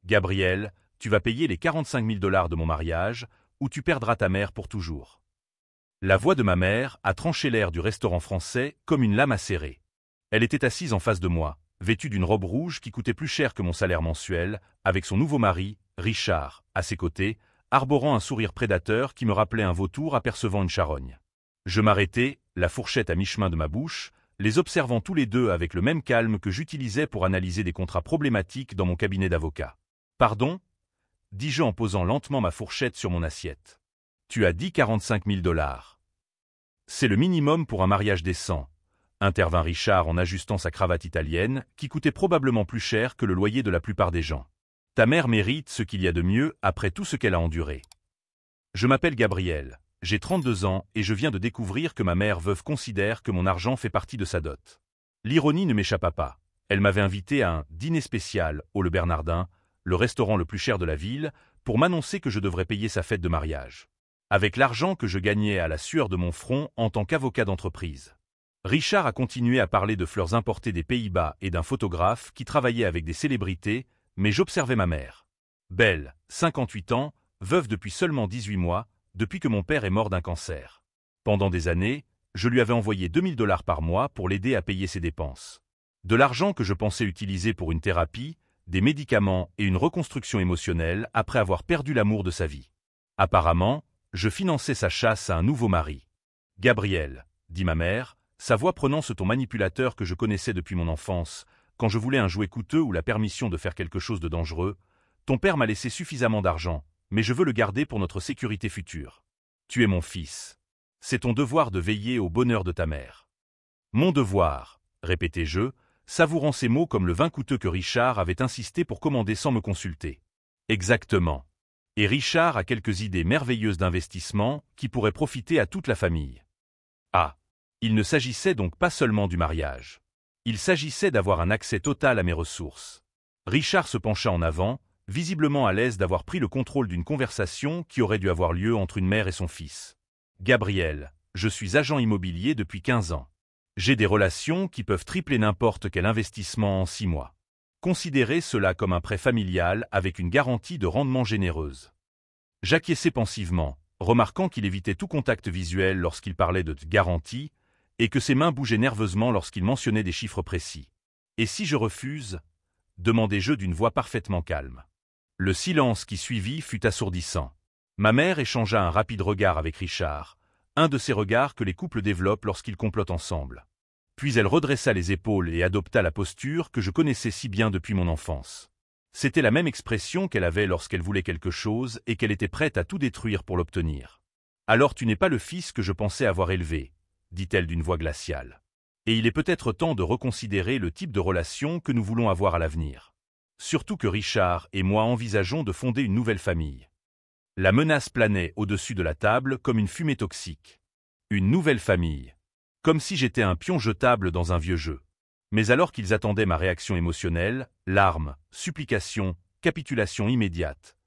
Gabriel, tu vas payer les 45 000 $ de mon mariage, ou tu perdras ta mère pour toujours. La voix de ma mère a tranché l'air du restaurant français comme une lame acérée. Elle était assise en face de moi, vêtue d'une robe rouge qui coûtait plus cher que mon salaire mensuel, avec son nouveau mari, Richard, à ses côtés, arborant un sourire prédateur qui me rappelait un vautour apercevant une charogne. Je m'arrêtai, la fourchette à mi-chemin de ma bouche, les observant tous les deux avec le même calme que j'utilisais pour analyser des contrats problématiques dans mon cabinet d'avocat. « Pardon ?» dis-je en posant lentement ma fourchette sur mon assiette. « Tu as dit 45 000 $. C'est le minimum pour un mariage décent, » intervint Richard en ajustant sa cravate italienne, qui coûtait probablement plus cher que le loyer de la plupart des gens. « Ta mère mérite ce qu'il y a de mieux après tout ce qu'elle a enduré. » Je m'appelle Gabriel, j'ai 32 ans et je viens de découvrir que ma mère veuve considère que mon argent fait partie de sa dot. L'ironie ne m'échappa pas. Elle m'avait invité à un dîner spécial au Le Bernardin, le restaurant le plus cher de la ville, pour m'annoncer que je devrais payer sa fête de mariage. Avec l'argent que je gagnais à la sueur de mon front en tant qu'avocat d'entreprise. Richard a continué à parler de fleurs importées des Pays-Bas et d'un photographe qui travaillait avec des célébrités, mais j'observais ma mère. Belle, 58 ans, veuve depuis seulement 18 mois, depuis que mon père est mort d'un cancer. Pendant des années, je lui avais envoyé 2 000 $ par mois pour l'aider à payer ses dépenses. De l'argent que je pensais utiliser pour une thérapie, des médicaments et une reconstruction émotionnelle après avoir perdu l'amour de sa vie. Apparemment, je finançais sa chasse à un nouveau mari. « Gabriel, » dit ma mère, sa voix prenant ce ton manipulateur que je connaissais depuis mon enfance, quand je voulais un jouet coûteux ou la permission de faire quelque chose de dangereux, ton père m'a laissé suffisamment d'argent, mais je veux le garder pour notre sécurité future. Tu es mon fils. C'est ton devoir de veiller au bonheur de ta mère. Mon devoir, répétai-je, savourant ces mots comme le vin coûteux que Richard avait insisté pour commander sans me consulter. Exactement. Et Richard a quelques idées merveilleuses d'investissement qui pourraient profiter à toute la famille. Ah, il ne s'agissait donc pas seulement du mariage. Il s'agissait d'avoir un accès total à mes ressources. Richard se pencha en avant, visiblement à l'aise d'avoir pris le contrôle d'une conversation qui aurait dû avoir lieu entre une mère et son fils. « Gabriel, je suis agent immobilier depuis 15 ans. J'ai des relations qui peuvent tripler n'importe quel investissement en 6 mois. Considérez cela comme un prêt familial avec une garantie de rendement généreuse. » J'acquiesçai pensivement, remarquant qu'il évitait tout contact visuel lorsqu'il parlait de garantie et que ses mains bougeaient nerveusement lorsqu'il mentionnait des chiffres précis. « Et si je refuse ?» demandai-je d'une voix parfaitement calme. Le silence qui suivit fut assourdissant. Ma mère échangea un rapide regard avec Richard, un de ces regards que les couples développent lorsqu'ils complotent ensemble. Puis elle redressa les épaules et adopta la posture que je connaissais si bien depuis mon enfance. C'était la même expression qu'elle avait lorsqu'elle voulait quelque chose et qu'elle était prête à tout détruire pour l'obtenir. « Alors tu n'es pas le fils que je pensais avoir élevé, » dit-elle d'une voix glaciale. « Et il est peut-être temps de reconsidérer le type de relation que nous voulons avoir à l'avenir. Surtout que Richard et moi envisageons de fonder une nouvelle famille. » La menace planait au-dessus de la table comme une fumée toxique. Une nouvelle famille. Comme si j'étais un pion jetable dans un vieux jeu. Mais alors qu'ils attendaient ma réaction émotionnelle, larmes, supplications, capitulation immédiate,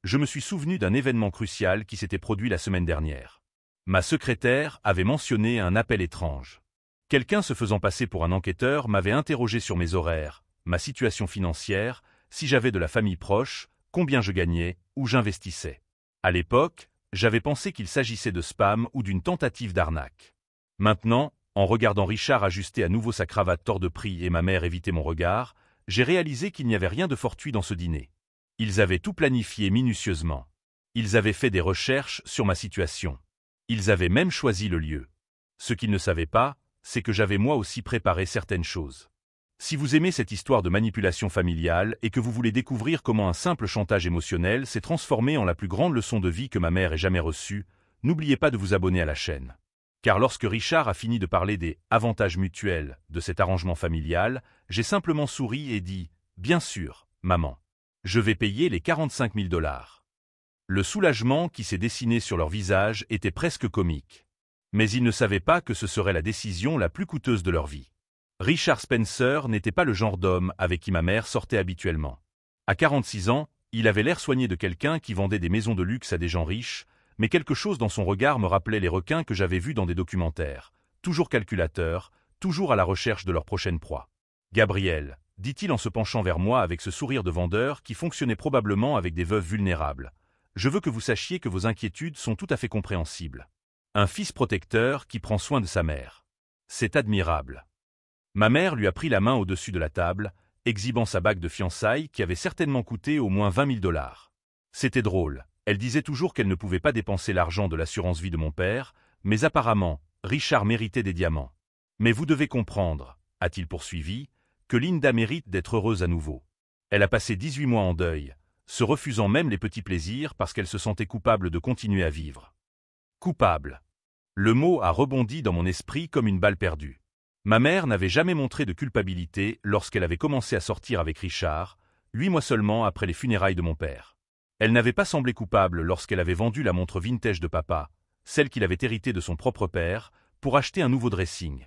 je me suis souvenu d'un événement crucial qui s'était produit la semaine dernière. Ma secrétaire avait mentionné un appel étrange. Quelqu'un se faisant passer pour un enquêteur m'avait interrogé sur mes horaires, ma situation financière, si j'avais de la famille proche, combien je gagnais, où j'investissais. À l'époque, j'avais pensé qu'il s'agissait de spam ou d'une tentative d'arnaque. Maintenant, en regardant Richard ajuster à nouveau sa cravate hors de prix et ma mère éviter mon regard, j'ai réalisé qu'il n'y avait rien de fortuit dans ce dîner. Ils avaient tout planifié minutieusement. Ils avaient fait des recherches sur ma situation. Ils avaient même choisi le lieu. Ce qu'ils ne savaient pas, c'est que j'avais moi aussi préparé certaines choses. Si vous aimez cette histoire de manipulation familiale et que vous voulez découvrir comment un simple chantage émotionnel s'est transformé en la plus grande leçon de vie que ma mère ait jamais reçue, n'oubliez pas de vous abonner à la chaîne. Car lorsque Richard a fini de parler des « avantages mutuels » de cet arrangement familial, j'ai simplement souri et dit « Bien sûr, maman. Je vais payer les 45 000 $. Le soulagement qui s'est dessiné sur leur visage était presque comique. Mais ils ne savaient pas que ce serait la décision la plus coûteuse de leur vie. Richard Spencer n'était pas le genre d'homme avec qui ma mère sortait habituellement. À 46 ans, il avait l'air soigné de quelqu'un qui vendait des maisons de luxe à des gens riches, mais quelque chose dans son regard me rappelait les requins que j'avais vus dans des documentaires, toujours calculateurs, toujours à la recherche de leur prochaine proie. « Gabriel, » dit-il en se penchant vers moi avec ce sourire de vendeur qui fonctionnait probablement avec des veuves vulnérables. Je veux que vous sachiez que vos inquiétudes sont tout à fait compréhensibles. Un fils protecteur qui prend soin de sa mère. C'est admirable. Ma mère lui a pris la main au-dessus de la table, exhibant sa bague de fiançailles qui avait certainement coûté au moins 20 000 $. C'était drôle, elle disait toujours qu'elle ne pouvait pas dépenser l'argent de l'assurance vie de mon père, mais apparemment, Richard méritait des diamants. Mais vous devez comprendre, a-t-il poursuivi, que Linda mérite d'être heureuse à nouveau. Elle a passé 18 mois en deuil, se refusant même les petits plaisirs parce qu'elle se sentait coupable de continuer à vivre. Coupable. Le mot a rebondi dans mon esprit comme une balle perdue. Ma mère n'avait jamais montré de culpabilité lorsqu'elle avait commencé à sortir avec Richard, 8 mois seulement après les funérailles de mon père. Elle n'avait pas semblé coupable lorsqu'elle avait vendu la montre vintage de papa, celle qu'il avait héritée de son propre père, pour acheter un nouveau dressing.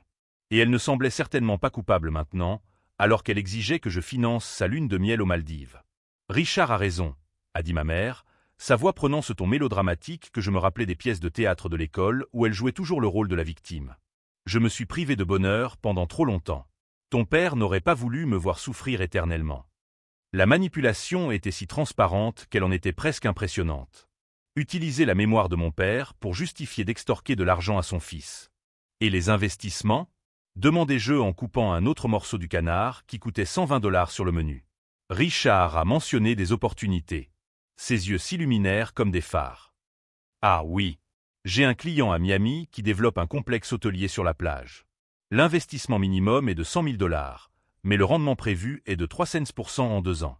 Et elle ne semblait certainement pas coupable maintenant, alors qu'elle exigeait que je finance sa lune de miel aux Maldives. Richard a raison, a dit ma mère, sa voix prenant ce ton mélodramatique que je me rappelais des pièces de théâtre de l'école où elle jouait toujours le rôle de la victime. Je me suis privé de bonheur pendant trop longtemps. Ton père n'aurait pas voulu me voir souffrir éternellement. La manipulation était si transparente qu'elle en était presque impressionnante. Utiliser la mémoire de mon père pour justifier d'extorquer de l'argent à son fils. Et les investissements ? Demandai-je en coupant un autre morceau du canard qui coûtait 120 $ sur le menu. Richard a mentionné des opportunités. Ses yeux s'illuminèrent comme des phares. Ah oui, j'ai un client à Miami qui développe un complexe hôtelier sur la plage. L'investissement minimum est de 100 000 $, mais le rendement prévu est de 300% en 2 ans.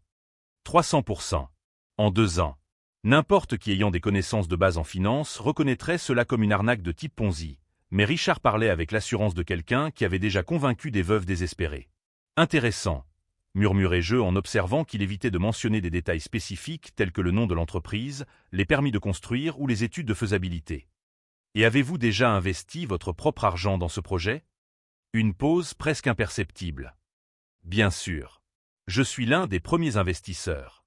300% en 2 ans. N'importe qui ayant des connaissances de base en finance reconnaîtrait cela comme une arnaque de type Ponzi, mais Richard parlait avec l'assurance de quelqu'un qui avait déjà convaincu des veuves désespérées. Intéressant, murmurai-je en observant qu'il évitait de mentionner des détails spécifiques tels que le nom de l'entreprise, les permis de construire ou les études de faisabilité. Et avez-vous déjà investi votre propre argent dans ce projet ? Une pause presque imperceptible. Bien sûr. Je suis l'un des premiers investisseurs.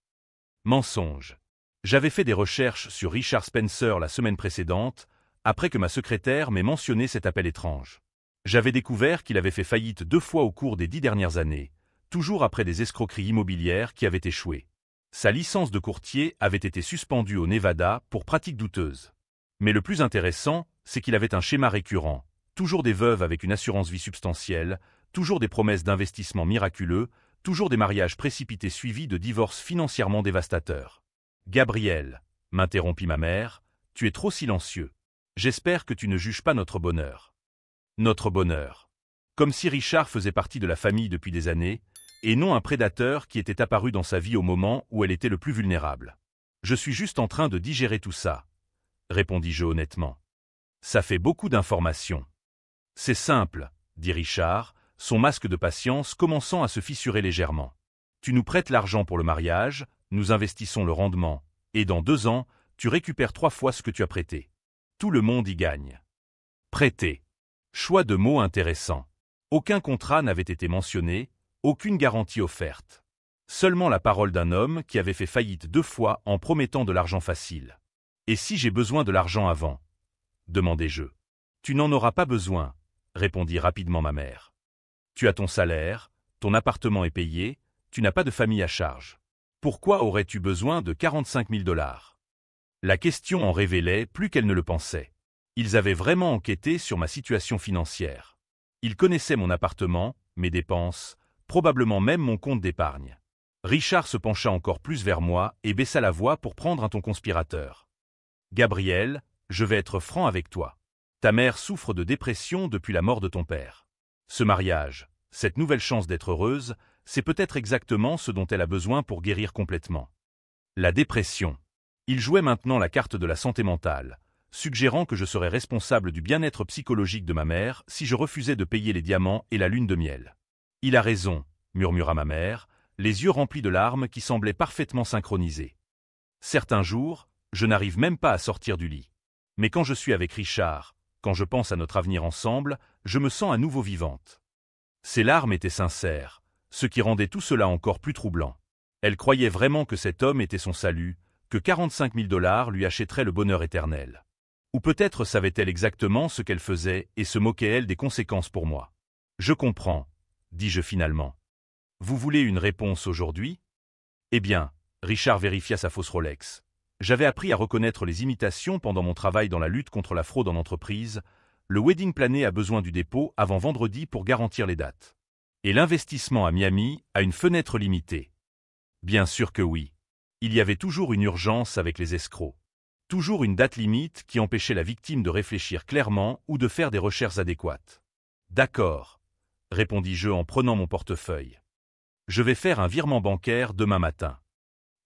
Mensonge. J'avais fait des recherches sur Richard Spencer la semaine précédente, après que ma secrétaire m'ait mentionné cet appel étrange. J'avais découvert qu'il avait fait faillite 2 fois au cours des 10 dernières années, toujours après des escroqueries immobilières qui avaient échoué. Sa licence de courtier avait été suspendue au Nevada pour pratiques douteuses. Mais le plus intéressant, c'est qu'il avait un schéma récurrent, toujours des veuves avec une assurance vie substantielle, toujours des promesses d'investissement miraculeux, toujours des mariages précipités suivis de divorces financièrement dévastateurs. Gabriel, m'interrompit ma mère, tu es trop silencieux. J'espère que tu ne juges pas notre bonheur. Notre bonheur. Comme si Richard faisait partie de la famille depuis des années, et non un prédateur qui était apparu dans sa vie au moment où elle était le plus vulnérable. Je suis juste en train de digérer tout ça, répondis-je honnêtement. Ça fait beaucoup d'informations. C'est simple, dit Richard, son masque de patience commençant à se fissurer légèrement. Tu nous prêtes l'argent pour le mariage, nous investissons le rendement, et dans 2 ans, tu récupères 3 fois ce que tu as prêté. Tout le monde y gagne. Prêter. Choix de mots intéressant. Aucun contrat n'avait été mentionné, aucune garantie offerte. Seulement la parole d'un homme qui avait fait faillite 2 fois en promettant de l'argent facile. Et si j'ai besoin de l'argent avant ? Demandai-je. Tu n'en auras pas besoin, répondit rapidement ma mère. Tu as ton salaire, ton appartement est payé, tu n'as pas de famille à charge. Pourquoi aurais-tu besoin de 45 000 $? La question en révélait plus qu'elle ne le pensait. Ils avaient vraiment enquêté sur ma situation financière. Ils connaissaient mon appartement, mes dépenses, probablement même mon compte d'épargne. Richard se pencha encore plus vers moi et baissa la voix pour prendre un ton conspirateur. Gabriel, je vais être franc avec toi. Ta mère souffre de dépression depuis la mort de ton père. Ce mariage, cette nouvelle chance d'être heureuse, c'est peut-être exactement ce dont elle a besoin pour guérir complètement. La dépression. Il jouait maintenant la carte de la santé mentale, suggérant que je serais responsable du bien-être psychologique de ma mère si je refusais de payer les diamants et la lune de miel. Il a raison, murmura ma mère, les yeux remplis de larmes qui semblaient parfaitement synchronisées. Certains jours, je n'arrive même pas à sortir du lit. Mais quand je suis avec Richard, quand je pense à notre avenir ensemble, je me sens à nouveau vivante. Ses larmes étaient sincères, ce qui rendait tout cela encore plus troublant. Elle croyait vraiment que cet homme était son salut, que 45 000 $ lui achèteraient le bonheur éternel. Ou peut-être savait-elle exactement ce qu'elle faisait et se moquait-elle des conséquences pour moi. Je comprends, dis-je finalement. Vous voulez une réponse aujourd'hui? Eh bien, Richard vérifia sa fausse Rolex. J'avais appris à reconnaître les imitations pendant mon travail dans la lutte contre la fraude en entreprise. Le wedding plané a besoin du dépôt avant vendredi pour garantir les dates. Et l'investissement à Miami a une fenêtre limitée. Bien sûr que oui. Il y avait toujours une urgence avec les escrocs. Toujours une date limite qui empêchait la victime de réfléchir clairement ou de faire des recherches adéquates. D'accord, répondis-je en prenant mon portefeuille. Je vais faire un virement bancaire demain matin.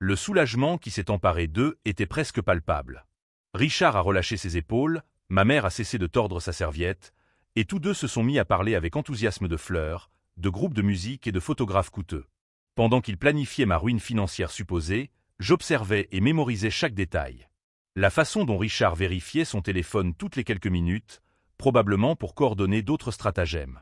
Le soulagement qui s'est emparé d'eux était presque palpable. Richard a relâché ses épaules, ma mère a cessé de tordre sa serviette, et tous deux se sont mis à parler avec enthousiasme de fleurs, de groupes de musique et de photographes coûteux. Pendant qu'ils planifiaient ma ruine financière supposée, j'observais et mémorisais chaque détail. La façon dont Richard vérifiait son téléphone toutes les quelques minutes, probablement pour coordonner d'autres stratagèmes.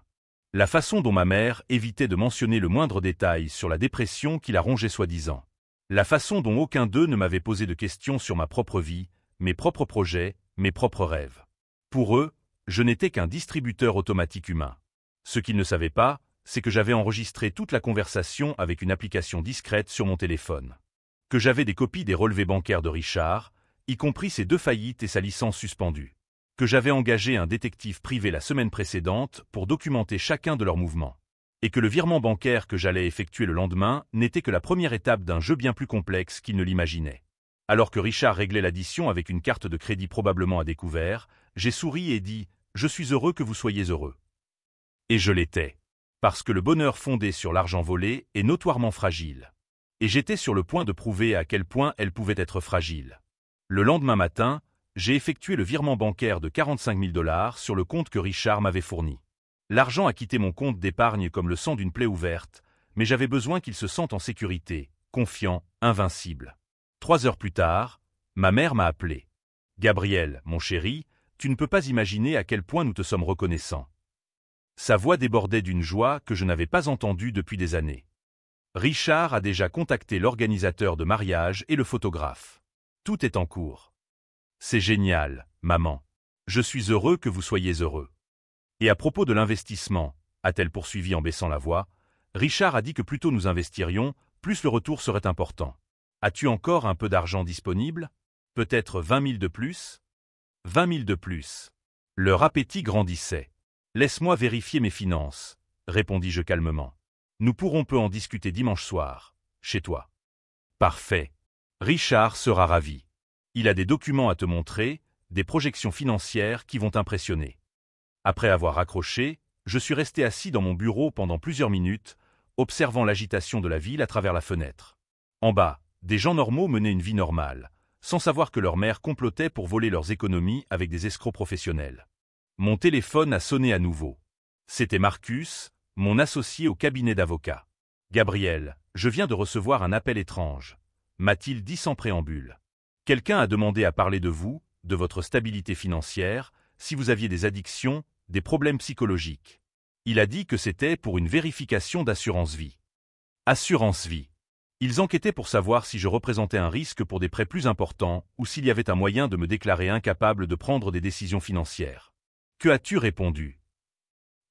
La façon dont ma mère évitait de mentionner le moindre détail sur la dépression qui la rongeait soi-disant. La façon dont aucun d'eux ne m'avait posé de questions sur ma propre vie, mes propres projets, mes propres rêves. Pour eux, je n'étais qu'un distributeur automatique humain. Ce qu'ils ne savaient pas, c'est que j'avais enregistré toute la conversation avec une application discrète sur mon téléphone. Que j'avais des copies des relevés bancaires de Richard, y compris ses 2 faillites et sa licence suspendue. Que j'avais engagé un détective privé la semaine précédente pour documenter chacun de leurs mouvements. Et que le virement bancaire que j'allais effectuer le lendemain n'était que la première étape d'un jeu bien plus complexe qu'il ne l'imaginait. Alors que Richard réglait l'addition avec une carte de crédit probablement à découvert, j'ai souri et dit « Je suis heureux que vous soyez heureux ». Et je l'étais. Parce que le bonheur fondé sur l'argent volé est notoirement fragile. Et j'étais sur le point de prouver à quel point elle pouvait être fragile. Le lendemain matin, j'ai effectué le virement bancaire de 45 000 $ sur le compte que Richard m'avait fourni. L'argent a quitté mon compte d'épargne comme le sang d'une plaie ouverte, mais j'avais besoin qu'il se sente en sécurité, confiant, invincible. 3 heures plus tard, ma mère m'a appelé. « Gabriel, mon chéri, tu ne peux pas imaginer à quel point nous te sommes reconnaissants. » Sa voix débordait d'une joie que je n'avais pas entendue depuis des années. Richard a déjà contacté l'organisateur de mariage et le photographe. Tout est en cours. C'est génial, maman. Je suis heureux que vous soyez heureux. Et à propos de l'investissement, a-t-elle poursuivi en baissant la voix, Richard a dit que plus tôt nous investirions, plus le retour serait important. As-tu encore un peu d'argent disponible? Peut-être 20 000 de plus? 20 000 de plus. Leur appétit grandissait. Laisse-moi vérifier mes finances, répondis-je calmement. Nous pourrons peu en discuter dimanche soir, chez toi. Parfait. Richard sera ravi. Il a des documents à te montrer, des projections financières qui vont t'impressionner. Après avoir raccroché, je suis resté assis dans mon bureau pendant plusieurs minutes, observant l'agitation de la ville à travers la fenêtre. En bas, des gens normaux menaient une vie normale, sans savoir que leur mère complotait pour voler leurs économies avec des escrocs professionnels. Mon téléphone a sonné à nouveau. C'était Marcus, mon associé au cabinet d'avocat. « Gabriel, je viens de recevoir un appel étrange. » m'a-t-il dit sans préambule. Quelqu'un a demandé à parler de vous, de votre stabilité financière, si vous aviez des addictions, des problèmes psychologiques. Il a dit que c'était pour une vérification d'assurance vie. Assurance vie. Ils enquêtaient pour savoir si je représentais un risque pour des prêts plus importants ou s'il y avait un moyen de me déclarer incapable de prendre des décisions financières. Que as-tu répondu?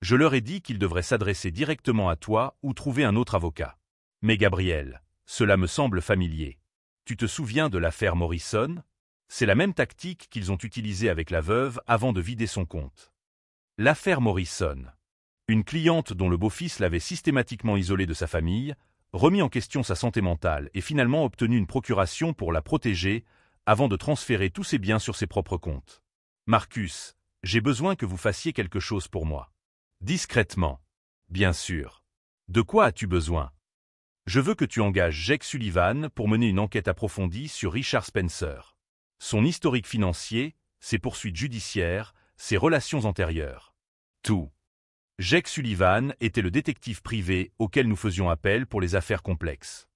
Je leur ai dit qu'ils devraient s'adresser directement à toi ou trouver un autre avocat. Mais Gabriel, cela me semble familier. Tu te souviens de l'affaire Morrison? C'est la même tactique qu'ils ont utilisée avec la veuve avant de vider son compte. L'affaire Morrison. Une cliente dont le beau-fils l'avait systématiquement isolée de sa famille, remis en question sa santé mentale et finalement obtenu une procuration pour la protéger avant de transférer tous ses biens sur ses propres comptes. Marcus, j'ai besoin que vous fassiez quelque chose pour moi. Discrètement. Bien sûr. De quoi as-tu besoin? Je veux que tu engages Jake Sullivan pour mener une enquête approfondie sur Richard Spencer. Son historique financier, ses poursuites judiciaires, ses relations antérieures. Tout. Jake Sullivan était le détective privé auquel nous faisions appel pour les affaires complexes.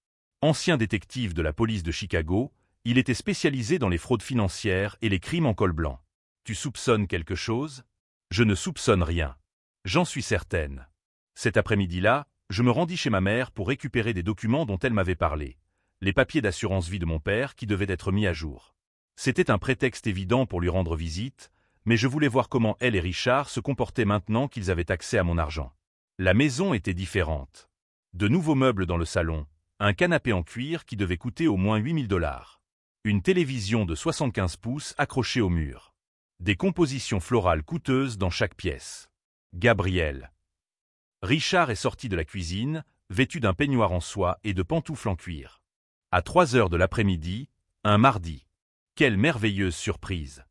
Ancien détective de la police de Chicago, il était spécialisé dans les fraudes financières et les crimes en col blanc. Tu soupçonnes quelque chose? Je ne soupçonne rien. J'en suis certaine. Cet après-midi-là, je me rendis chez ma mère pour récupérer des documents dont elle m'avait parlé, les papiers d'assurance vie de mon père qui devaient être mis à jour. C'était un prétexte évident pour lui rendre visite, mais je voulais voir comment elle et Richard se comportaient maintenant qu'ils avaient accès à mon argent. La maison était différente. De nouveaux meubles dans le salon, un canapé en cuir qui devait coûter au moins 8 000 $. Une télévision de 75 pouces accrochée au mur. Des compositions florales coûteuses dans chaque pièce. Gabriel. Richard est sorti de la cuisine, vêtu d'un peignoir en soie et de pantoufles en cuir. À 3 heures de l'après-midi, un mardi. Quelle merveilleuse surprise!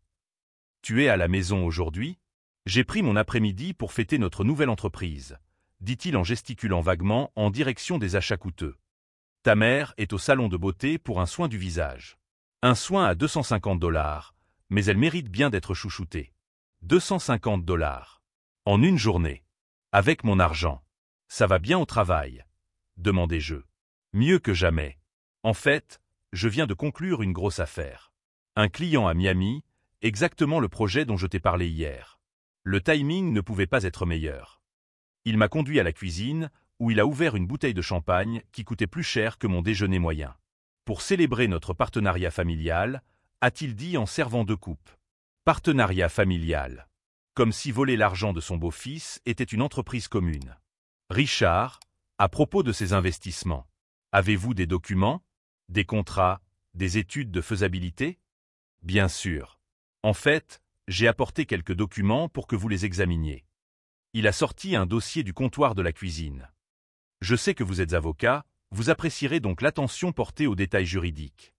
Tu es à la maison aujourd'hui? J'ai pris mon après-midi pour fêter notre nouvelle entreprise, dit-il en gesticulant vaguement en direction des achats coûteux. Ta mère est au salon de beauté pour un soin du visage. Un soin à 250 $, mais elle mérite bien d'être chouchoutée. 250 $. En une journée. Avec mon argent. Ça va bien au travail? Demandai-je. Mieux que jamais. En fait, je viens de conclure une grosse affaire. Un client à Miami, exactement le projet dont je t'ai parlé hier. Le timing ne pouvait pas être meilleur. Il m'a conduit à la cuisine, où il a ouvert une bouteille de champagne qui coûtait plus cher que mon déjeuner moyen. Pour célébrer notre partenariat familial, a-t-il dit en servant 2 coupes. Partenariat familial. Comme si voler l'argent de son beau-fils était une entreprise commune. Richard, à propos de ces investissements, avez-vous des documents, des contrats, des études de faisabilité? Bien sûr. En fait, j'ai apporté quelques documents pour que vous les examiniez. Il a sorti un dossier du comptoir de la cuisine. Je sais que vous êtes avocat, vous apprécierez donc l'attention portée aux détails juridiques.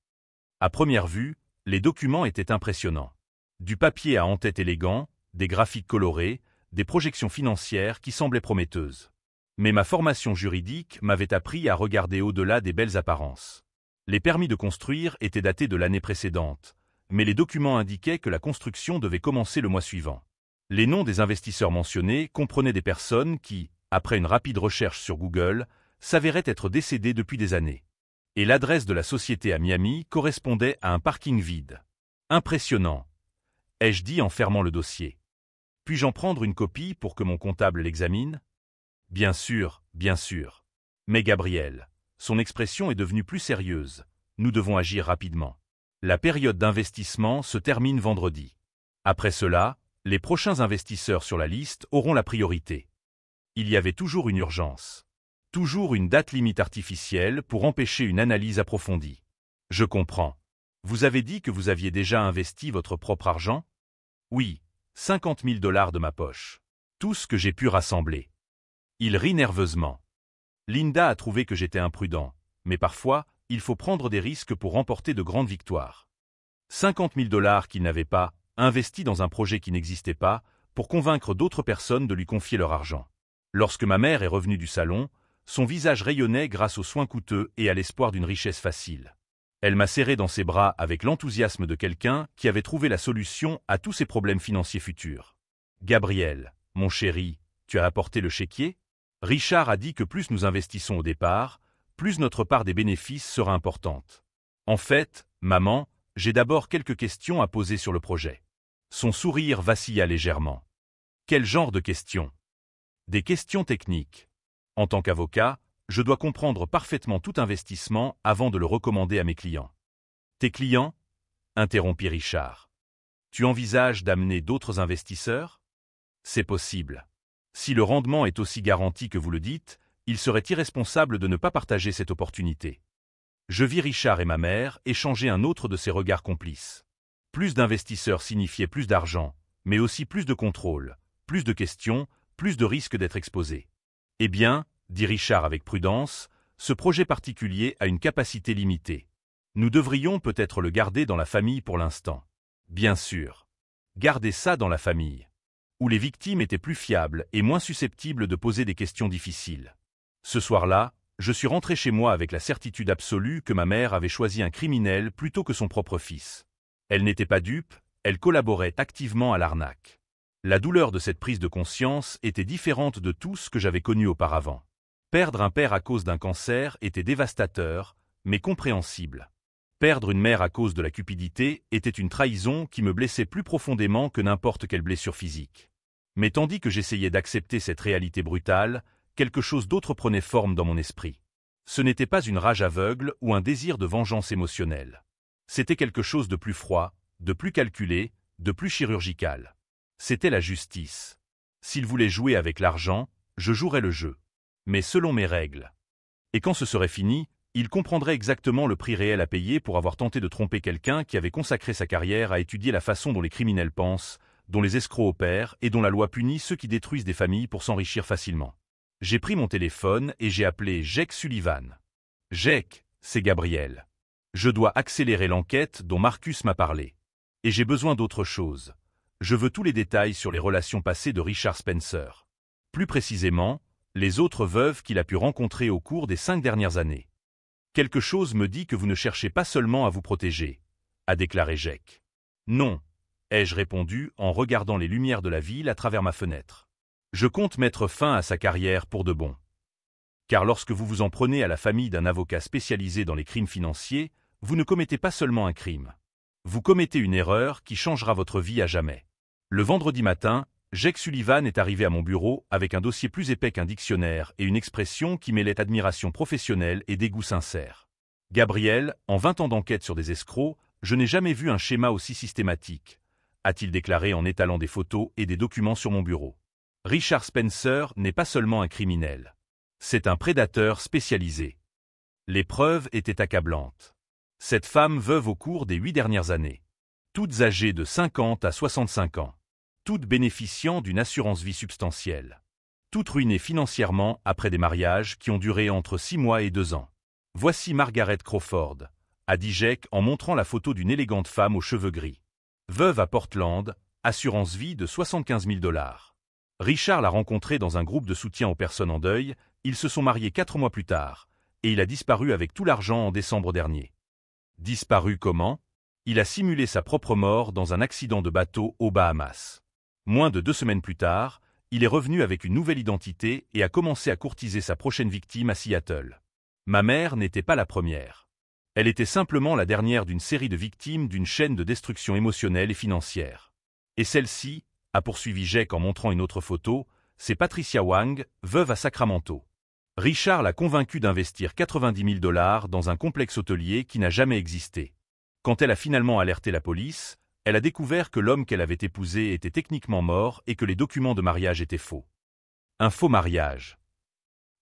À première vue, les documents étaient impressionnants. Du papier à en-tête élégant, des graphiques colorés, des projections financières qui semblaient prometteuses. Mais ma formation juridique m'avait appris à regarder au-delà des belles apparences. Les permis de construire étaient datés de l'année précédente, mais les documents indiquaient que la construction devait commencer le mois suivant. Les noms des investisseurs mentionnés comprenaient des personnes qui, après une rapide recherche sur Google, s'avéraient être décédées depuis des années. Et l'adresse de la société à Miami correspondait à un parking vide. Impressionnant, ai-je dit en fermant le dossier. Puis-je en prendre une copie pour que mon comptable l'examine? Bien sûr, bien sûr. Mais Gabriel, son expression est devenue plus sérieuse. Nous devons agir rapidement. La période d'investissement se termine vendredi. Après cela, les prochains investisseurs sur la liste auront la priorité. Il y avait toujours une urgence. Toujours une date limite artificielle pour empêcher une analyse approfondie. Je comprends. Vous avez dit que vous aviez déjà investi votre propre argent? Oui, 50 000 $ de ma poche. Tout ce que j'ai pu rassembler. Il rit nerveusement. Linda a trouvé que j'étais imprudent, mais parfois, il faut prendre des risques pour remporter de grandes victoires. 50 000 $ qu'il n'avait pas, investis dans un projet qui n'existait pas, pour convaincre d'autres personnes de lui confier leur argent. Lorsque ma mère est revenue du salon, son visage rayonnait grâce aux soins coûteux et à l'espoir d'une richesse facile. Elle m'a serré dans ses bras avec l'enthousiasme de quelqu'un qui avait trouvé la solution à tous ses problèmes financiers futurs. Gabriel, mon chéri, tu as apporté le chéquier? Richard a dit que plus nous investissons au départ, plus notre part des bénéfices sera importante. En fait, maman, j'ai d'abord quelques questions à poser sur le projet. Son sourire vacilla légèrement. Quel genre de questions? Des questions techniques. En tant qu'avocat, je dois comprendre parfaitement tout investissement avant de le recommander à mes clients. Tes clients? Interrompit Richard. Tu envisages d'amener d'autres investisseurs? C'est possible. Si le rendement est aussi garanti que vous le dites, il serait irresponsable de ne pas partager cette opportunité. Je vis Richard et ma mère échanger un autre de ces regards complices. Plus d'investisseurs signifiait plus d'argent, mais aussi plus de contrôle, plus de questions, plus de risques d'être exposés. Eh bien, dit Richard avec prudence, ce projet particulier a une capacité limitée. Nous devrions peut-être le garder dans la famille pour l'instant. Bien sûr. Gardez ça dans la famille. Où les victimes étaient plus fiables et moins susceptibles de poser des questions difficiles. Ce soir-là, je suis rentré chez moi avec la certitude absolue que ma mère avait choisi un criminel plutôt que son propre fils. Elle n'était pas dupe, elle collaborait activement à l'arnaque. La douleur de cette prise de conscience était différente de tout ce que j'avais connu auparavant. Perdre un père à cause d'un cancer était dévastateur, mais compréhensible. Perdre une mère à cause de la cupidité était une trahison qui me blessait plus profondément que n'importe quelle blessure physique. Mais tandis que j'essayais d'accepter cette réalité brutale, quelque chose d'autre prenait forme dans mon esprit. Ce n'était pas une rage aveugle ou un désir de vengeance émotionnelle. C'était quelque chose de plus froid, de plus calculé, de plus chirurgical. C'était la justice. S'il voulait jouer avec l'argent, je jouerais le jeu. Mais selon mes règles. Et quand ce serait fini, il comprendrait exactement le prix réel à payer pour avoir tenté de tromper quelqu'un qui avait consacré sa carrière à étudier la façon dont les criminels pensent, dont les escrocs opèrent et dont la loi punit ceux qui détruisent des familles pour s'enrichir facilement. J'ai pris mon téléphone et j'ai appelé Jake Sullivan. Jake, c'est Gabriel. Je dois accélérer l'enquête dont Marcus m'a parlé. Et j'ai besoin d'autre chose. Je veux tous les détails sur les relations passées de Richard Spencer. Plus précisément, les autres veuves qu'il a pu rencontrer au cours des 5 dernières années. Quelque chose me dit que vous ne cherchez pas seulement à vous protéger, a déclaré Jake. Non, ai-je répondu en regardant les lumières de la ville à travers ma fenêtre. Je compte mettre fin à sa carrière pour de bon. Car lorsque vous vous en prenez à la famille d'un avocat spécialisé dans les crimes financiers, vous ne commettez pas seulement un crime. Vous commettez une erreur qui changera votre vie à jamais. Le vendredi matin, Jake Sullivan est arrivé à mon bureau avec un dossier plus épais qu'un dictionnaire et une expression qui mêlait admiration professionnelle et dégoût sincère. Gabriel, en 20 ans d'enquête sur des escrocs, je n'ai jamais vu un schéma aussi systématique, a-t-il déclaré en étalant des photos et des documents sur mon bureau. Richard Spencer n'est pas seulement un criminel. C'est un prédateur spécialisé. Les preuves étaient accablantes. Cette femme veuve au cours des 8 dernières années. Toutes âgées de 50 à 65 ans. Toutes bénéficiant d'une assurance vie substantielle. Toutes ruinées financièrement après des mariages qui ont duré entre 6 mois et 2 ans. Voici Margaret Crawford, a dit Jake en montrant la photo d'une élégante femme aux cheveux gris. Veuve à Portland, assurance vie de 75 000 $. Richard l'a rencontrée dans un groupe de soutien aux personnes en deuil, ils se sont mariés 4 mois plus tard, et il a disparu avec tout l'argent en décembre dernier. Disparu comment? Il a simulé sa propre mort dans un accident de bateau aux Bahamas. Moins de 2 semaines plus tard, il est revenu avec une nouvelle identité et a commencé à courtiser sa prochaine victime à Seattle. Ma mère n'était pas la première. Elle était simplement la dernière d'une série de victimes d'une chaîne de destruction émotionnelle et financière. Et celle-ci, a poursuivi Jake en montrant une autre photo, c'est Patricia Wang, veuve à Sacramento. Richard l'a convaincue d'investir 90 000 $ dans un complexe hôtelier qui n'a jamais existé. Quand elle a finalement alerté la police, elle a découvert que l'homme qu'elle avait épousé était techniquement mort et que les documents de mariage étaient faux. Un faux mariage.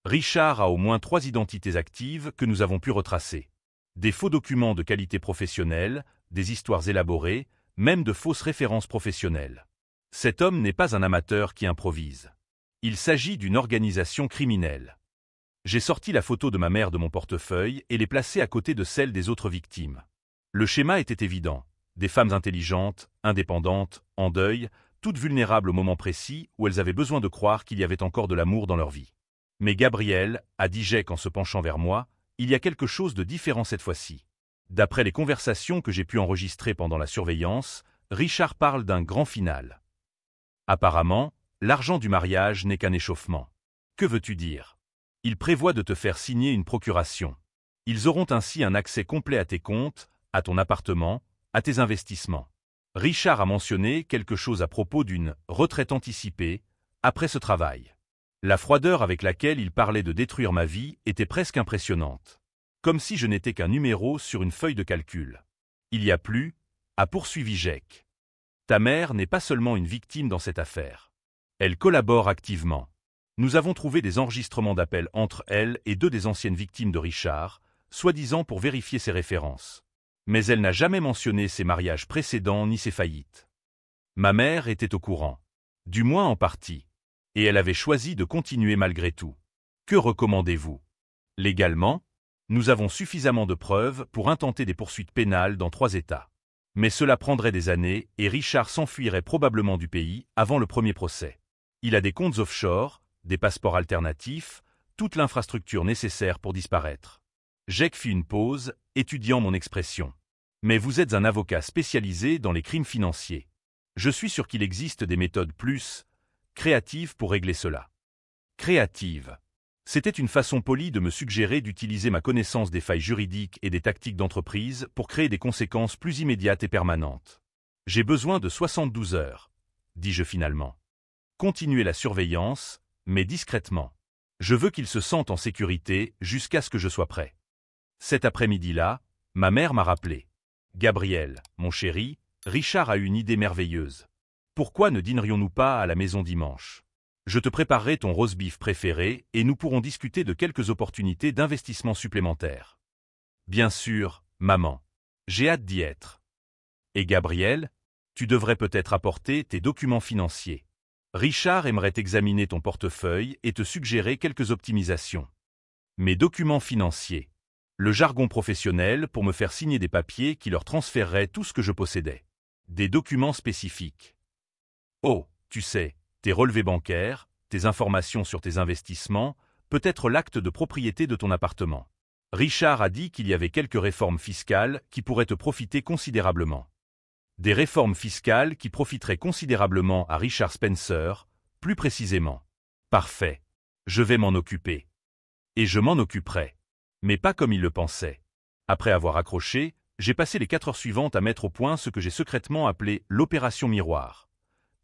Richard a au moins 3 identités actives que nous avons pu retracer. Des faux documents de qualité professionnelle, des histoires élaborées, même de fausses références professionnelles. Cet homme n'est pas un amateur qui improvise. Il s'agit d'une organisation criminelle. J'ai sorti la photo de ma mère de mon portefeuille et l'ai placée à côté de celle des autres victimes. Le schéma était évident. Des femmes intelligentes, indépendantes, en deuil, toutes vulnérables au moment précis où elles avaient besoin de croire qu'il y avait encore de l'amour dans leur vie. Mais Gabriel, a dit Jake en se penchant vers moi, il y a quelque chose de différent cette fois-ci. D'après les conversations que j'ai pu enregistrer pendant la surveillance, Richard parle d'un grand final. Apparemment, l'argent du mariage n'est qu'un échauffement. Que veux-tu dire? Il prévoit de te faire signer une procuration. Ils auront ainsi un accès complet à tes comptes, à ton appartement, à tes investissements. Richard a mentionné quelque chose à propos d'une retraite anticipée après ce travail. La froideur avec laquelle il parlait de détruire ma vie était presque impressionnante. Comme si je n'étais qu'un numéro sur une feuille de calcul. Il y a plus, a poursuivi Jake. Ta mère n'est pas seulement une victime dans cette affaire. Elle collabore activement. Nous avons trouvé des enregistrements d'appels entre elle et 2 des anciennes victimes de Richard, soi-disant pour vérifier ses références. Mais elle n'a jamais mentionné ses mariages précédents ni ses faillites. Ma mère était au courant. Du moins en partie. Et elle avait choisi de continuer malgré tout. Que recommandez-vous? Légalement, nous avons suffisamment de preuves pour intenter des poursuites pénales dans 3 États. Mais cela prendrait des années et Richard s'enfuirait probablement du pays avant le premier procès. Il a des comptes offshore, des passeports alternatifs, toute l'infrastructure nécessaire pour disparaître. Jake fit une pause, étudiant mon expression. Mais vous êtes un avocat spécialisé dans les crimes financiers. Je suis sûr qu'il existe des méthodes plus créatives pour régler cela. Créatives. C'était une façon polie de me suggérer d'utiliser ma connaissance des failles juridiques et des tactiques d'entreprise pour créer des conséquences plus immédiates et permanentes. J'ai besoin de 72 heures, dis-je finalement. Continuez la surveillance, mais discrètement. Je veux qu'il se sente en sécurité jusqu'à ce que je sois prêt. Cet après-midi-là, ma mère m'a rappelé. Gabriel, mon chéri, Richard a une idée merveilleuse. Pourquoi ne dînerions-nous pas à la maison dimanche? Je te préparerai ton roast beef préféré et nous pourrons discuter de quelques opportunités d'investissement supplémentaires. Bien sûr, maman. J'ai hâte d'y être. Et Gabriel, tu devrais peut-être apporter tes documents financiers. Richard aimerait examiner ton portefeuille et te suggérer quelques optimisations. Mes documents financiers. Le jargon professionnel pour me faire signer des papiers qui leur transféreraient tout ce que je possédais. Des documents spécifiques. Oh, tu sais, tes relevés bancaires, tes informations sur tes investissements, peut-être l'acte de propriété de ton appartement. Richard a dit qu'il y avait quelques réformes fiscales qui pourraient te profiter considérablement. Des réformes fiscales qui profiteraient considérablement à Richard Spencer, plus précisément. Parfait. Je vais m'en occuper. Et je m'en occuperai. Mais pas comme il le pensait. Après avoir accroché, j'ai passé les 4 heures suivantes à mettre au point ce que j'ai secrètement appelé l'opération miroir.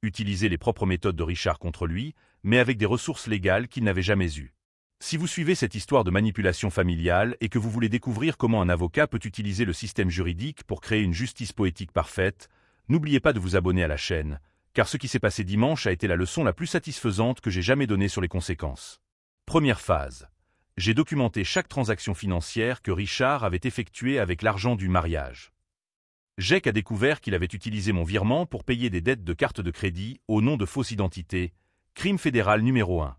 Utiliser les propres méthodes de Richard contre lui, mais avec des ressources légales qu'il n'avait jamais eues. Si vous suivez cette histoire de manipulation familiale et que vous voulez découvrir comment un avocat peut utiliser le système juridique pour créer une justice poétique parfaite, n'oubliez pas de vous abonner à la chaîne, car ce qui s'est passé dimanche a été la leçon la plus satisfaisante que j'ai jamais donnée sur les conséquences. Première phase. J'ai documenté chaque transaction financière que Richard avait effectuée avec l'argent du mariage. Jack a découvert qu'il avait utilisé mon virement pour payer des dettes de carte de crédit au nom de fausses identités, crime fédéral numéro 1.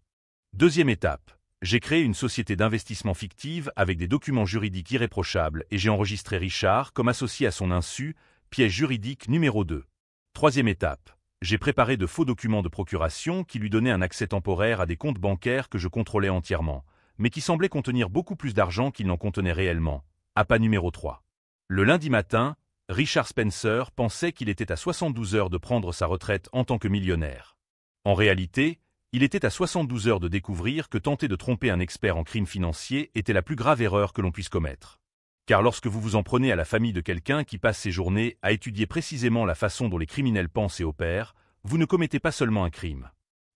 Deuxième étape. J'ai créé une société d'investissement fictive avec des documents juridiques irréprochables et j'ai enregistré Richard comme associé à son insu, piège juridique numéro 2. Troisième étape. J'ai préparé de faux documents de procuration qui lui donnaient un accès temporaire à des comptes bancaires que je contrôlais entièrement, mais qui semblaient contenir beaucoup plus d'argent qu'ils n'en contenaient réellement. Appât numéro 3. Le lundi matin, Richard Spencer pensait qu'il était à 72 heures de prendre sa retraite en tant que millionnaire. En réalité, il était à 72 heures de découvrir que tenter de tromper un expert en crime financier était la plus grave erreur que l'on puisse commettre. Car lorsque vous vous en prenez à la famille de quelqu'un qui passe ses journées à étudier précisément la façon dont les criminels pensent et opèrent, vous ne commettez pas seulement un crime.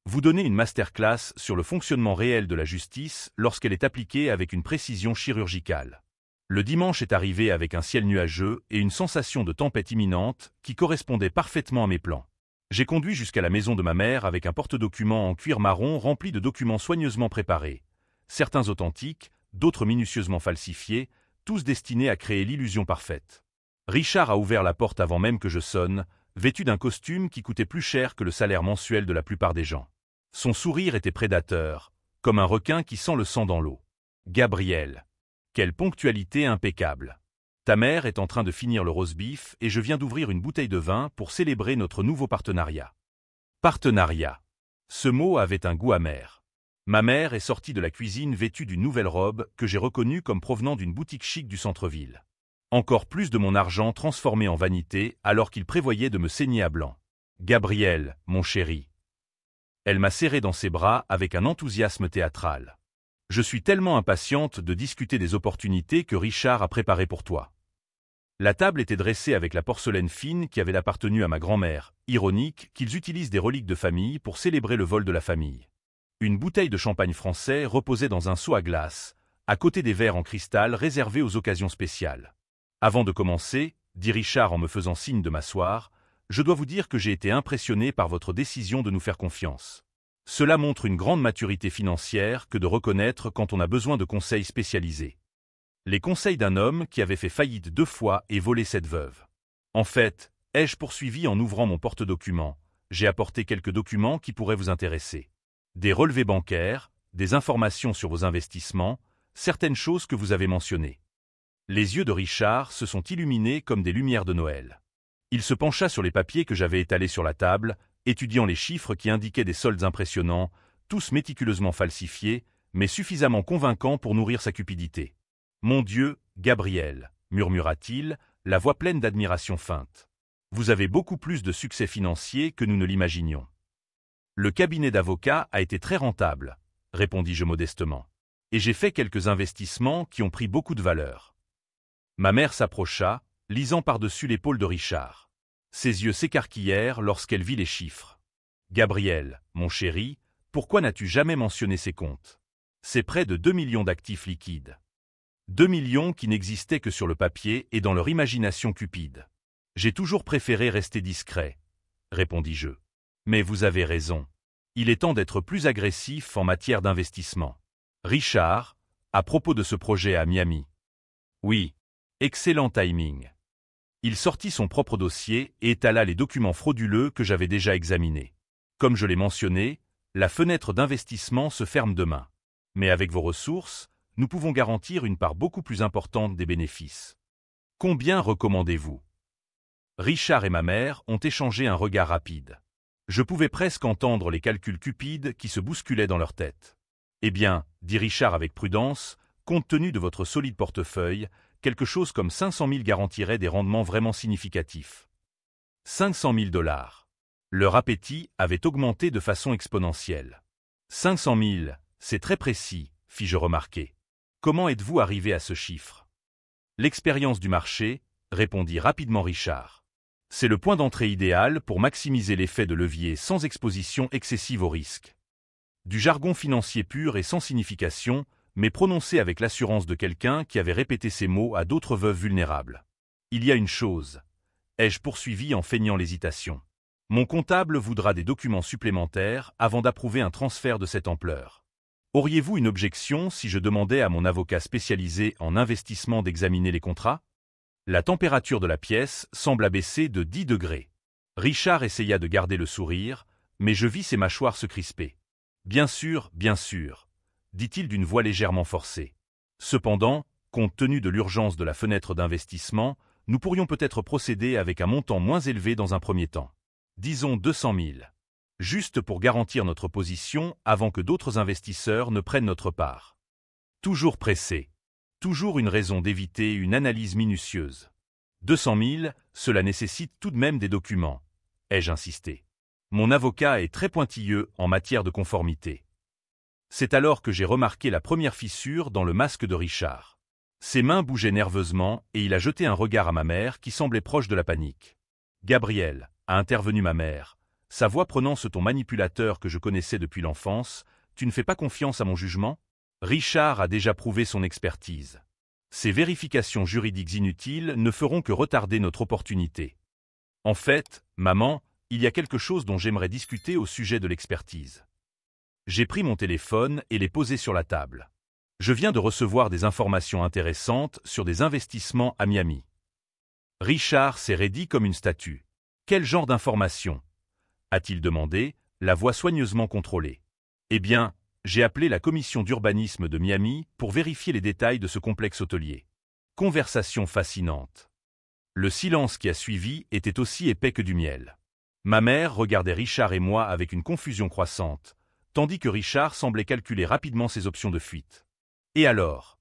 Vous donnez une masterclass sur le fonctionnement réel de la justice lorsqu'elle est appliquée avec une précision chirurgicale. Le dimanche est arrivé avec un ciel nuageux et une sensation de tempête imminente qui correspondait parfaitement à mes plans. J'ai conduit jusqu'à la maison de ma mère avec un porte-documents en cuir marron rempli de documents soigneusement préparés, certains authentiques, d'autres minutieusement falsifiés, tous destinés à créer l'illusion parfaite. Richard a ouvert la porte avant même que je sonne, vêtu d'un costume qui coûtait plus cher que le salaire mensuel de la plupart des gens. Son sourire était prédateur, comme un requin qui sent le sang dans l'eau. Gabriel. Quelle ponctualité impeccable. Ta mère est en train de finir le roast beef et je viens d'ouvrir une bouteille de vin pour célébrer notre nouveau partenariat. Partenariat. Ce mot avait un goût amer. Ma mère est sortie de la cuisine vêtue d'une nouvelle robe que j'ai reconnue comme provenant d'une boutique chic du centre-ville. Encore plus de mon argent transformé en vanité alors qu'il prévoyait de me saigner à blanc. Gabriel, mon chéri. Elle m'a serré dans ses bras avec un enthousiasme théâtral. Je suis tellement impatiente de discuter des opportunités que Richard a préparées pour toi. La table était dressée avec la porcelaine fine qui avait appartenu à ma grand-mère, ironique qu'ils utilisent des reliques de famille pour célébrer le vol de la famille. Une bouteille de champagne français reposait dans un seau à glace, à côté des verres en cristal réservés aux occasions spéciales. Avant de commencer, dit Richard en me faisant signe de m'asseoir, je dois vous dire que j'ai été impressionné par votre décision de nous faire confiance. Cela montre une grande maturité financière que de reconnaître quand on a besoin de conseils spécialisés. Les conseils d'un homme qui avait fait faillite 2 fois et volé 7 veuves. En fait, ai-je poursuivi en ouvrant mon porte-documents, j'ai apporté quelques documents qui pourraient vous intéresser. Des relevés bancaires, des informations sur vos investissements, certaines choses que vous avez mentionnées. Les yeux de Richard se sont illuminés comme des lumières de Noël. Il se pencha sur les papiers que j'avais étalés sur la table, étudiant les chiffres qui indiquaient des soldes impressionnants, tous méticuleusement falsifiés, mais suffisamment convaincants pour nourrir sa cupidité. « Mon Dieu, Gabriel, murmura-t-il, la voix pleine d'admiration feinte. Vous avez beaucoup plus de succès financier que nous ne l'imaginions. Le cabinet d'avocats a été très rentable, répondis-je modestement. Et j'ai fait quelques investissements qui ont pris beaucoup de valeur. Ma mère s'approcha, lisant par-dessus l'épaule de Richard. Ses yeux s'écarquillèrent lorsqu'elle vit les chiffres. Gabriel, mon chéri, pourquoi n'as-tu jamais mentionné ces comptes? C'est près de 2 millions d'actifs liquides. 2 millions qui n'existaient que sur le papier et dans leur imagination cupide. J'ai toujours préféré rester discret, répondis-je. Mais vous avez raison. Il est temps d'être plus agressif en matière d'investissement. Richard, à propos de ce projet à Miami. Oui, excellent timing. Il sortit son propre dossier et étala les documents frauduleux que j'avais déjà examinés. Comme je l'ai mentionné, la fenêtre d'investissement se ferme demain. Mais avec vos ressources, nous pouvons garantir une part beaucoup plus importante des bénéfices. Combien recommandez-vous? Richard et ma mère ont échangé un regard rapide. Je pouvais presque entendre les calculs cupides qui se bousculaient dans leur tête. Eh bien, dit Richard avec prudence, compte tenu de votre solide portefeuille, quelque chose comme 500 000 garantirait des rendements vraiment significatifs. 500 000 $. Leur appétit avait augmenté de façon exponentielle. 500 000, c'est très précis, fis-je remarquer. Comment êtes-vous arrivé à ce chiffre? L'expérience du marché, répondit rapidement Richard. C'est le point d'entrée idéal pour maximiser l'effet de levier sans exposition excessive au risque. Du jargon financier pur et sans signification, mais prononcé avec l'assurance de quelqu'un qui avait répété ces mots à d'autres veuves vulnérables. Il y a une chose, ai-je poursuivi en feignant l'hésitation. Mon comptable voudra des documents supplémentaires avant d'approuver un transfert de cette ampleur. Auriez-vous une objection si je demandais à mon avocat spécialisé en investissement d'examiner les contrats? La température de la pièce semble abaisser de 10 degrés. Richard essaya de garder le sourire, mais je vis ses mâchoires se crisper. Bien sûr, dit-il d'une voix légèrement forcée. Cependant, compte tenu de l'urgence de la fenêtre d'investissement, nous pourrions peut-être procéder avec un montant moins élevé dans un premier temps. Disons 200 000. Juste pour garantir notre position avant que d'autres investisseurs ne prennent notre part. Toujours pressé. Toujours une raison d'éviter une analyse minutieuse. 200 000, cela nécessite tout de même des documents, ai-je insisté. Mon avocat est très pointilleux en matière de conformité. C'est alors que j'ai remarqué la première fissure dans le masque de Richard. Ses mains bougeaient nerveusement et il a jeté un regard à ma mère qui semblait proche de la panique. « Gabriel », a intervenu ma mère, sa voix prenant ce ton manipulateur que je connaissais depuis l'enfance, « tu ne fais pas confiance à mon jugement ?» Richard a déjà prouvé son expertise. Ces vérifications juridiques inutiles ne feront que retarder notre opportunité. En fait, maman, il y a quelque chose dont j'aimerais discuter au sujet de l'expertise. J'ai pris mon téléphone et l'ai posé sur la table. Je viens de recevoir des informations intéressantes sur des investissements à Miami. Richard s'est raidi comme une statue. Quel genre d'informations? A-t-il demandé, la voix soigneusement contrôlée. Eh bien, j'ai appelé la commission d'urbanisme de Miami pour vérifier les détails de ce complexe hôtelier. Conversation fascinante. Le silence qui a suivi était aussi épais que du miel. Ma mère regardait Richard et moi avec une confusion croissante, tandis que Richard semblait calculer rapidement ses options de fuite. « Et alors ?»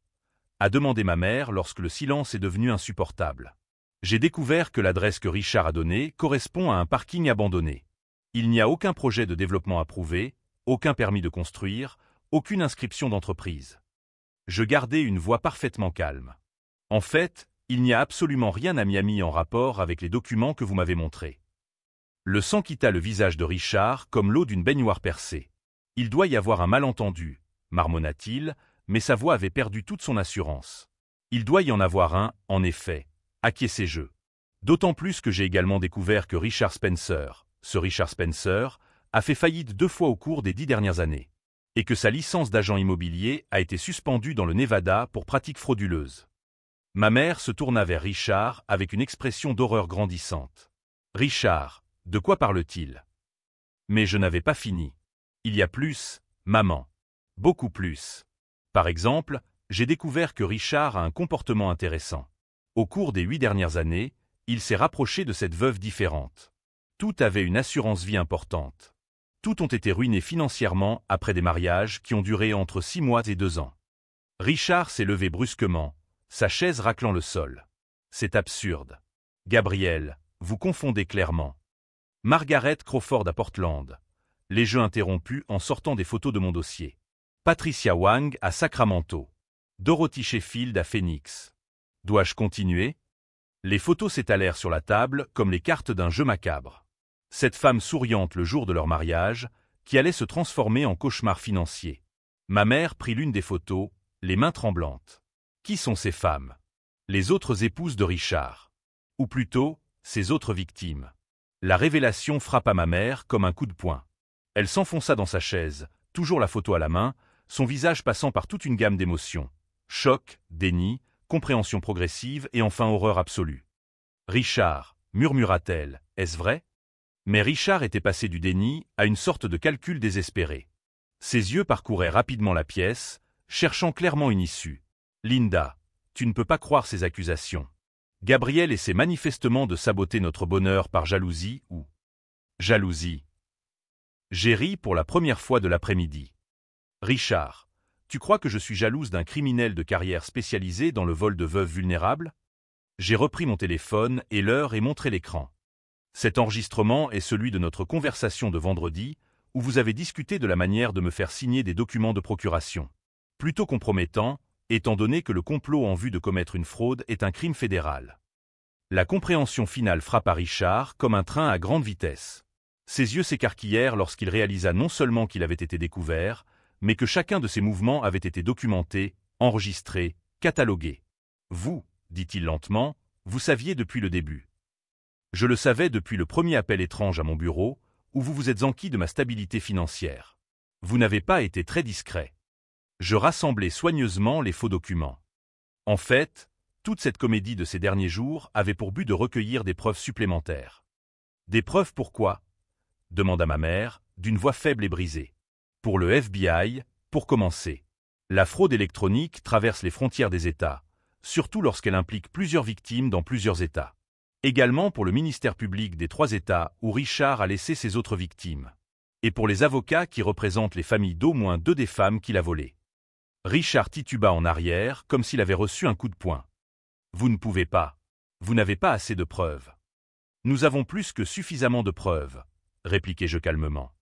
a demandé ma mère lorsque le silence est devenu insupportable. J'ai découvert que l'adresse que Richard a donnée correspond à un parking abandonné. Il n'y a aucun projet de développement approuvé, aucun permis de construire, aucune inscription d'entreprise. Je gardais une voix parfaitement calme. En fait, il n'y a absolument rien à Miami en rapport avec les documents que vous m'avez montrés. Le sang quitta le visage de Richard comme l'eau d'une baignoire percée. Il doit y avoir un malentendu, marmonna-t-il, mais sa voix avait perdu toute son assurance. Il doit y en avoir un, en effet, acquiesçai-je. D'autant plus que j'ai également découvert que Richard Spencer, ce Richard Spencer, a fait faillite 2 fois au cours des 10 dernières années, et que sa licence d'agent immobilier a été suspendue dans le Nevada pour pratiques frauduleuses. Ma mère se tourna vers Richard avec une expression d'horreur grandissante. « Richard, de quoi parle-t-il » Mais je n'avais pas fini. Il y a plus, maman. Beaucoup plus. Par exemple, j'ai découvert que Richard a un comportement intéressant. Au cours des 8 dernières années, il s'est rapproché de cette veuve différente. Tout avait une assurance vie importante. Tout ont été ruinés financièrement après des mariages qui ont duré entre 6 mois et 2 ans. Richard s'est levé brusquement, sa chaise raclant le sol. C'est absurde. Gabriel, vous confondez clairement. Margaret Crawford à Portland. Les jeux interrompus en sortant des photos de mon dossier. Patricia Wang à Sacramento. Dorothy Sheffield à Phoenix. Dois-je continuer? Les photos s'étalèrent sur la table comme les cartes d'un jeu macabre. Cette femme souriante le jour de leur mariage, qui allait se transformer en cauchemar financier. Ma mère prit l'une des photos, les mains tremblantes. Qui sont ces femmes? Les autres épouses de Richard. Ou plutôt, ses autres victimes. La révélation frappa ma mère comme un coup de poing. Elle s'enfonça dans sa chaise, toujours la photo à la main, son visage passant par toute une gamme d'émotions. Choc, déni, compréhension progressive et enfin horreur absolue. « Richard » murmura-t-elle, « est-ce vrai ?» Mais Richard était passé du déni à une sorte de calcul désespéré. Ses yeux parcouraient rapidement la pièce, cherchant clairement une issue. « Linda, tu ne peux pas croire ces accusations. Gabriel essaie manifestement de saboter notre bonheur par jalousie ou... » Jalousie. J'ai ri pour la première fois de l'après-midi. « Richard, tu crois que je suis jalouse d'un criminel de carrière spécialisé dans le vol de veuves vulnérables ?» J'ai repris mon téléphone et l'heure et montré l'écran. Cet enregistrement est celui de notre conversation de vendredi, où vous avez discuté de la manière de me faire signer des documents de procuration. Plutôt compromettant, étant donné que le complot en vue de commettre une fraude est un crime fédéral. La compréhension finale frappa Richard comme un train à grande vitesse. Ses yeux s'écarquillèrent lorsqu'il réalisa non seulement qu'il avait été découvert, mais que chacun de ses mouvements avait été documenté, enregistré, catalogué. « Vous, dit-il lentement, vous saviez depuis le début. Je le savais depuis le premier appel étrange à mon bureau, où vous vous êtes enquis de ma stabilité financière. Vous n'avez pas été très discret. Je rassemblais soigneusement les faux documents. En fait, toute cette comédie de ces derniers jours avait pour but de recueillir des preuves supplémentaires. Des preuves pourquoi ? Demanda ma mère, d'une voix faible et brisée. Pour le FBI, pour commencer. La fraude électronique traverse les frontières des États, surtout lorsqu'elle implique plusieurs victimes dans plusieurs États. Également pour le ministère public des 3 États où Richard a laissé ses autres victimes. Et pour les avocats qui représentent les familles d'au moins 2 des femmes qu'il a volées. Richard tituba en arrière comme s'il avait reçu un coup de poing. Vous ne pouvez pas. Vous n'avez pas assez de preuves. Nous avons plus que suffisamment de preuves, répliquai-je calmement.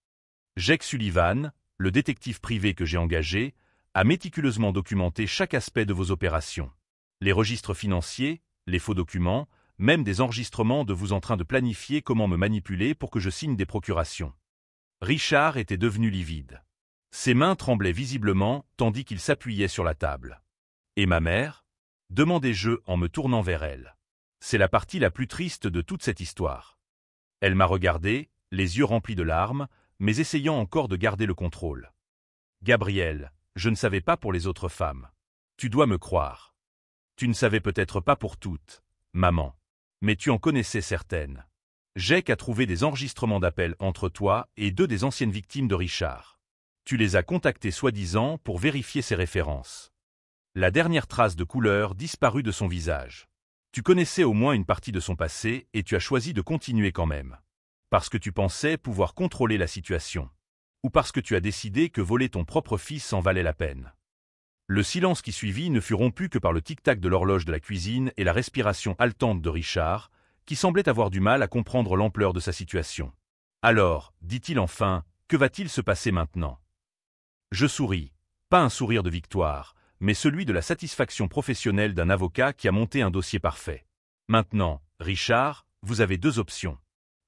Jake Sullivan, le détective privé que j'ai engagé, a méticuleusement documenté chaque aspect de vos opérations. Les registres financiers, les faux documents, même des enregistrements de vous en train de planifier comment me manipuler pour que je signe des procurations. Richard était devenu livide. Ses mains tremblaient visiblement tandis qu'il s'appuyait sur la table. « Et ma mère » demandai-je en me tournant vers elle. C'est la partie la plus triste de toute cette histoire. Elle m'a regardé, les yeux remplis de larmes, mais essayant encore de garder le contrôle. « Gabriel, je ne savais pas pour les autres femmes. Tu dois me croire. Tu ne savais peut-être pas pour toutes, maman. Mais tu en connaissais certaines. Jake a trouvé des enregistrements d'appels entre toi et 2 des anciennes victimes de Richard. Tu les as contactées soi-disant pour vérifier ses références. La dernière trace de couleur disparut de son visage. Tu connaissais au moins une partie de son passé et tu as choisi de continuer quand même. Parce que tu pensais pouvoir contrôler la situation. Ou parce que tu as décidé que voler ton propre fils en valait la peine. » Le silence qui suivit ne fut rompu que par le tic-tac de l'horloge de la cuisine et la respiration haletante de Richard, qui semblait avoir du mal à comprendre l'ampleur de sa situation. « Alors, dit-il enfin, que va-t-il se passer maintenant ?» Je souris, pas un sourire de victoire, mais celui de la satisfaction professionnelle d'un avocat qui a monté un dossier parfait. « Maintenant, Richard, vous avez 2 options.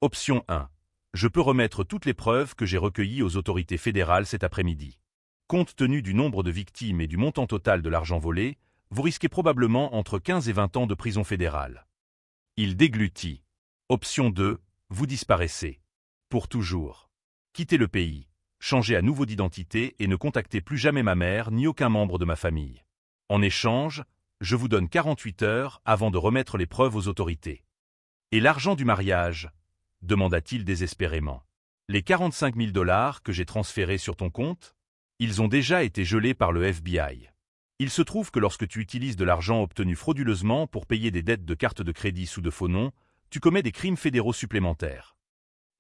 Option 1. Je peux remettre toutes les preuves que j'ai recueillies aux autorités fédérales cet après-midi. Compte tenu du nombre de victimes et du montant total de l'argent volé, vous risquez probablement entre 15 et 20 ans de prison fédérale. » Il déglutit. Option 2, vous disparaissez. Pour toujours. Quittez le pays, changez à nouveau d'identité et ne contactez plus jamais ma mère ni aucun membre de ma famille. En échange, je vous donne 48 heures avant de remettre les preuves aux autorités. « Et l'argent du mariage ?» demanda-t-il désespérément. « Les 45 000 $ que j'ai transférés sur ton compte ? Ils ont déjà été gelés par le FBI. Il se trouve que lorsque tu utilises de l'argent obtenu frauduleusement pour payer des dettes de carte de crédit sous de faux noms, tu commets des crimes fédéraux supplémentaires. »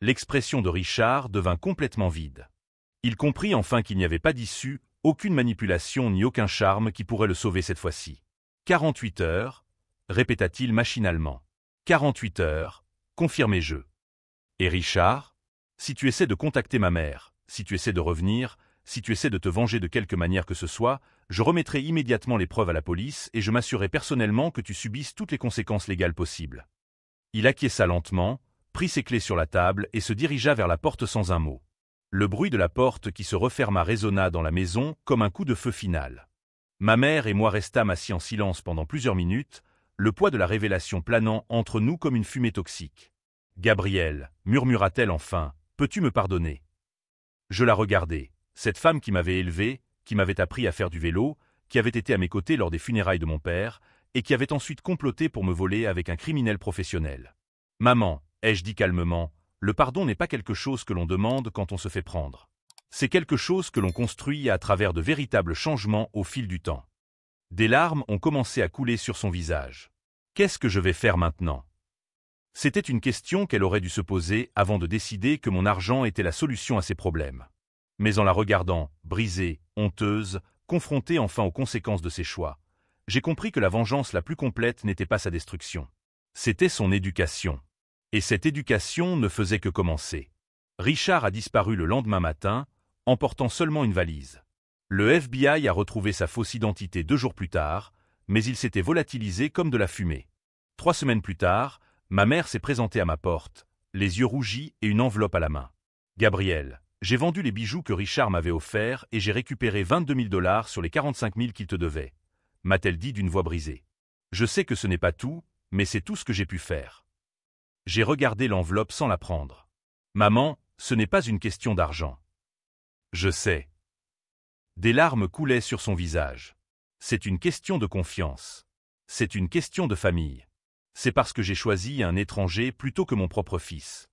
L'expression de Richard devint complètement vide. Il comprit enfin qu'il n'y avait pas d'issue, aucune manipulation ni aucun charme qui pourrait le sauver cette fois-ci. « 48 heures, répéta-t-il machinalement. 48 heures, confirmai-je. Et Richard, si tu essaies de contacter ma mère, si tu essaies de revenir, si tu essaies de te venger de quelque manière que ce soit, je remettrai immédiatement les preuves à la police et je m'assurerai personnellement que tu subisses toutes les conséquences légales possibles. » Il acquiesça lentement, prit ses clés sur la table et se dirigea vers la porte sans un mot. Le bruit de la porte qui se referma résonna dans la maison comme un coup de feu final. Ma mère et moi restâmes assis en silence pendant plusieurs minutes, le poids de la révélation planant entre nous comme une fumée toxique. « Gabriel, murmura-t-elle enfin, peux-tu me pardonner ? Je la regardais, cette femme qui m'avait élevé, qui m'avait appris à faire du vélo, qui avait été à mes côtés lors des funérailles de mon père, et qui avait ensuite comploté pour me voler avec un criminel professionnel. « Maman », ai-je dit calmement, le pardon n'est pas quelque chose que l'on demande quand on se fait prendre. C'est quelque chose que l'on construit à travers de véritables changements au fil du temps. Des larmes ont commencé à couler sur son visage. Qu'est-ce que je vais faire maintenant? C'était une question qu'elle aurait dû se poser avant de décider que mon argent était la solution à ses problèmes. Mais en la regardant, brisée, honteuse, confrontée enfin aux conséquences de ses choix, j'ai compris que la vengeance la plus complète n'était pas sa destruction. C'était son éducation. Et cette éducation ne faisait que commencer. Richard a disparu le lendemain matin, emportant seulement une valise. Le FBI a retrouvé sa fausse identité 2 jours plus tard, mais il s'était volatilisé comme de la fumée. 3 semaines plus tard, ma mère s'est présentée à ma porte, les yeux rougis et une enveloppe à la main. « Gabriel, j'ai vendu les bijoux que Richard m'avait offerts et j'ai récupéré 22 000 $ sur les 45 000 qu'il te devait, » m'a-t-elle dit d'une voix brisée. Je sais que ce n'est pas tout, mais c'est tout ce que j'ai pu faire. J'ai regardé l'enveloppe sans la prendre. Maman, ce n'est pas une question d'argent. Je sais. Des larmes coulaient sur son visage. C'est une question de confiance. C'est une question de famille. C'est parce que j'ai choisi un étranger plutôt que mon propre fils.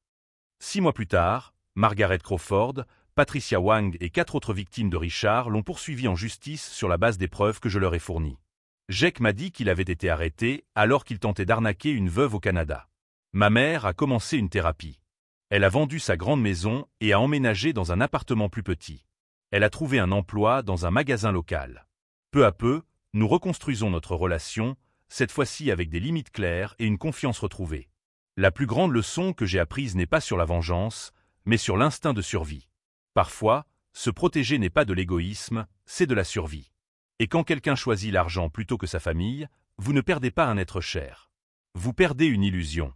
6 mois plus tard, Margaret Crawford, Patricia Wang et 4 autres victimes de Richard l'ont poursuivi en justice sur la base des preuves que je leur ai fournies. Jake m'a dit qu'il avait été arrêté alors qu'il tentait d'arnaquer une veuve au Canada. Ma mère a commencé une thérapie. Elle a vendu sa grande maison et a emménagé dans un appartement plus petit. Elle a trouvé un emploi dans un magasin local. Peu à peu, nous reconstruisons notre relation, cette fois-ci avec des limites claires et une confiance retrouvée. La plus grande leçon que j'ai apprise n'est pas sur la vengeance, mais sur l'instinct de survie. Parfois, se protéger n'est pas de l'égoïsme, c'est de la survie. Et quand quelqu'un choisit l'argent plutôt que sa famille, vous ne perdez pas un être cher. Vous perdez une illusion.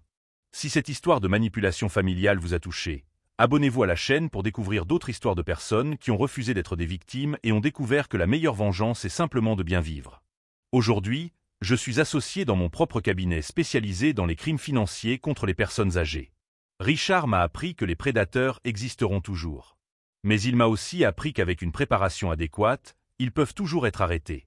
Si cette histoire de manipulation familiale vous a touché, abonnez-vous à la chaîne pour découvrir d'autres histoires de personnes qui ont refusé d'être des victimes et ont découvert que la meilleure vengeance est simplement de bien vivre. Aujourd'hui, je suis associé dans mon propre cabinet spécialisé dans les crimes financiers contre les personnes âgées. Richard m'a appris que les prédateurs existeront toujours. Mais il m'a aussi appris qu'avec une préparation adéquate, ils peuvent toujours être arrêtés.